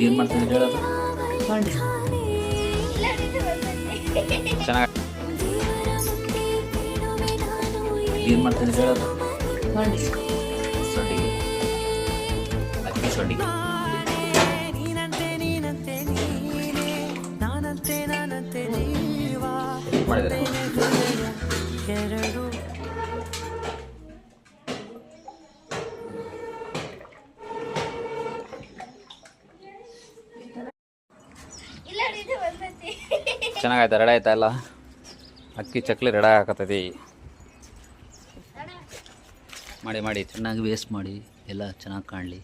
ಏನು ಮಾಡ್ತಿದ್ರಿ ಹೇಳೋದು? ಚೆನ್ನಾಗಿ ಏನು ಮಾಡ್ತಿದ್ರಿ ಹೇಳೋದು? ಸೊಂಡಿಗೆ ಅಕ್ಕಿ ಸೊಂಡಿಗೆ ಮಾಡಿದ್ರೆ ಚೆನ್ನಾಗಾಯ್ತಾ? ರೆಡಿ ಆಯ್ತಾ ಎಲ್ಲ? ಅಕ್ಕಿ ಚಕ್ಲಿ ರೆಡಿ ಹಾಕತ್ತೈತಿ. ಮಾಡಿ ಮಾಡಿ ಚೆನ್ನಾಗಿ ವೇಸ್ಟ್ ಮಾಡಿ ಎಲ್ಲ ಚೆನ್ನಾಗಿ ಕಾಣಲಿ.